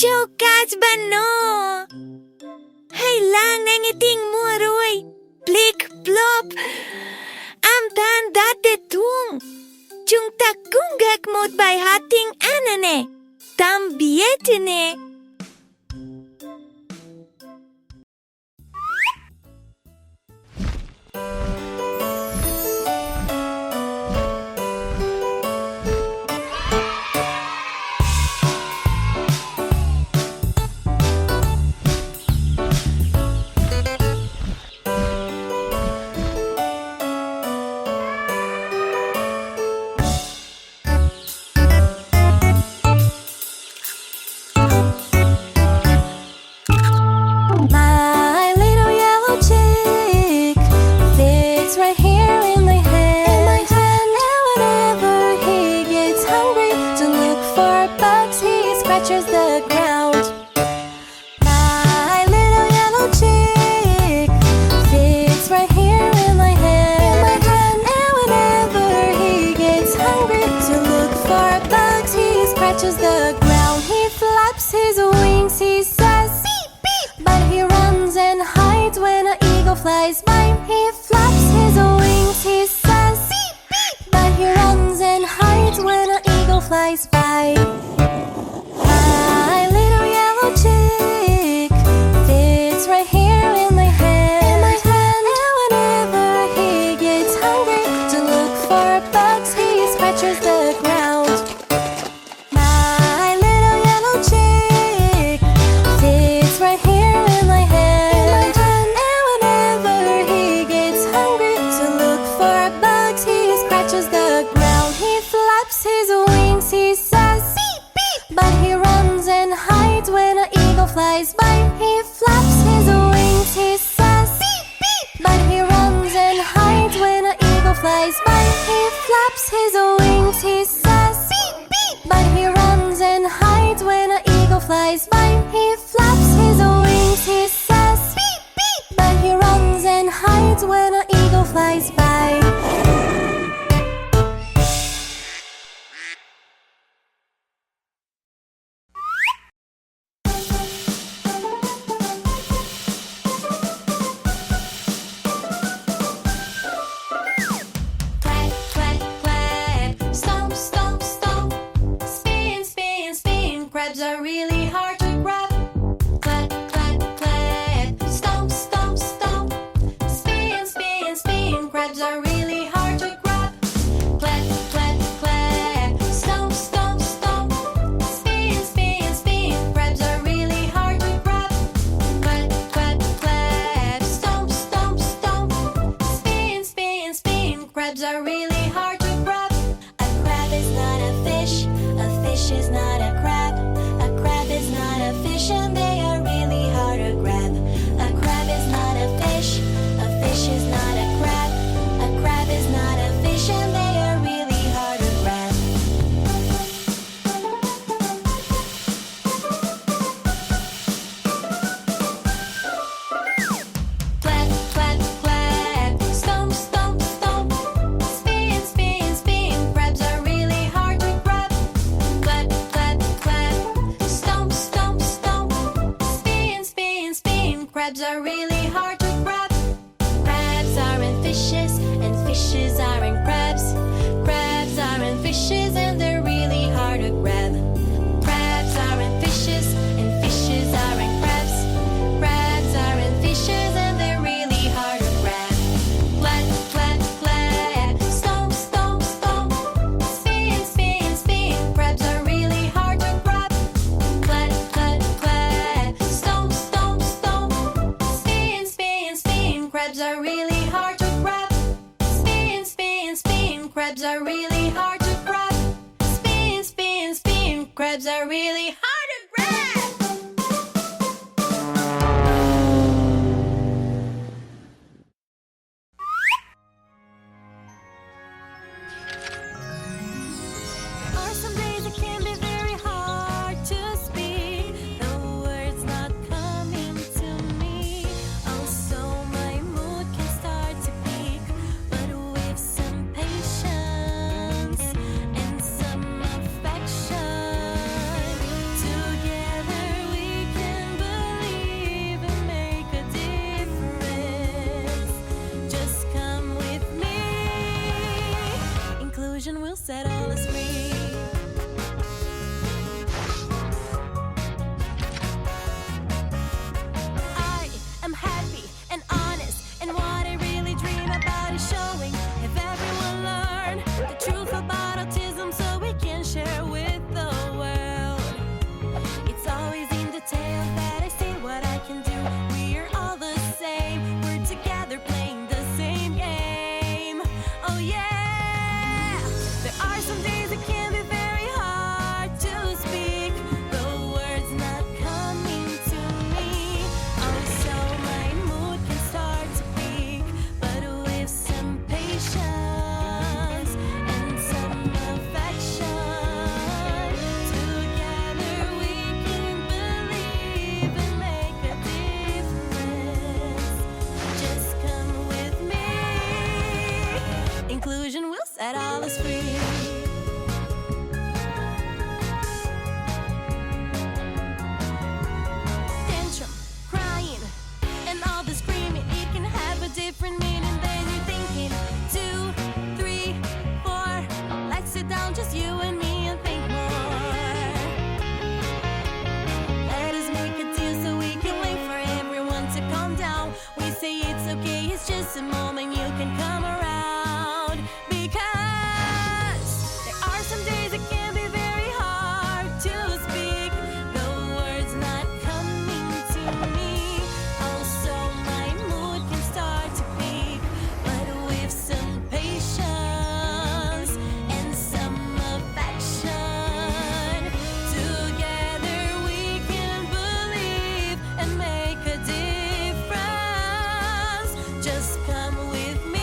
Châu cát bạn nó. Hay lang anh ấy tiếng mùa rồi. Blick plop. Am tan dat de tung. Chúng ta cùng gác một bài hát tiếng Anh nè. Tạm biệt nè. Flies by, he flaps his wings, he says beep beep, but he runs and hides when an eagle flies by. My little yellow chick fits right here in my hand. And whenever he gets hungry to look for bugs, he scratches the ground. My little yellow chick fits right here in my hand. His wings, he says beep beep, but he runs and hides when an eagle flies by. He flaps his wings, he says beep beep, but he runs and hides when an eagle flies by. He flaps his wings, he says beep beep, but he runs and hides when an eagle flies by. He flaps his wings, he says beep beep, but he runs and hides when an eagle flies by. Crabs are really hard to grab. Clap, clap, clap. Stomp, stomp, stomp. Spin, spin, spin. Crabs are really hard to grab. Clap, clap, clap. Stomp, stomp, stomp. Spin, spin, spin. Crabs are really hard to grab. Clap, clap, clap. Stomp, stomp, stomp. Spin, spin, spin. Crabs are really hard to grab. A crab is not a fish. A fish is not a crab. Is not a fish and they are really hard to grab. A crab is not a fish is not a crab. A crab is not a fish and they are really hard to grab. Clap, clap, clap. Stomp, stomp, stomp. Spin, spin, spin. Crabs are really hard to grab. Clap, clap, clap. Stomp, stomp, stomp. Spin, spin, spin. Crabs are really hard to grab. Crabs aren't fishes, and fishes aren't crabs. Crabs aren't fishes, and they're really hard to grab. Crabs aren't fishes, and fishes aren't crabs. Crabs aren't fishes, and they're really hard to grab. Clap, clap, clap. Stomp, stomp, stomp. Spin, spin, spin. Crabs are really hard to grab. Clap, clap, clap. Stomp, stomp, stomp. Spin, spin, spin. Crabs are really hard to grab. Spin, spin, spin. Crabs are really hard to grab. Spin, spin, spin. Crabs are really hard to grab. Are some days it can be very hard to speak. The words not coming to me. Oh, so my mood can start to peak. But with some patience and some affection, together Inclusion will set all us free. I am happy and honest, and what I really dream about is showing. Have everyone learned the truth about autism so we can share with the world. It's always in detail that I see what I can do. We're all the same, we're together playing the same game. Oh yeah! There are some days it can be very hard to speak. The words not coming to me. Oh, so my mood can start to peak. But with some patience and some affection, together we can believe and make a difference. Just come with me. Inclusion will set all us free. Tantrum, crying, and all the screaming, it can have a different meaning than you're thinking. 2, 3, 4, let's sit down, just you and me, and think more. Let us make a deal so we can wait for everyone to calm down. We say it's okay, it's just a moment, you can come around. Because there are some days it can be very hard to speak. The words not coming to me. Also my mood can start to peak. But with some patience and some affection, together we can believe and make a difference. Just come with me.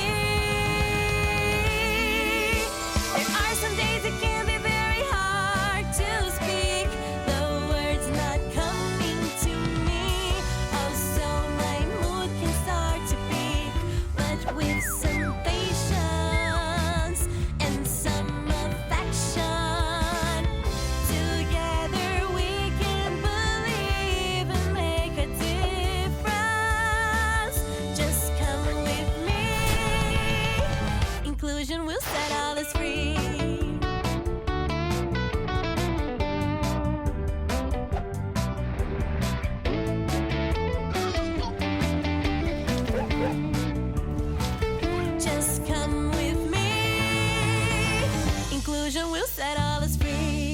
There are some days it can be very hard to speak. The words not coming to me. Also my mood can start to peak. But with some patience and some affection, together we can believe and make a difference. Just come with me. Inclusion will set all us free. Just come with me. Inclusion will set all us free.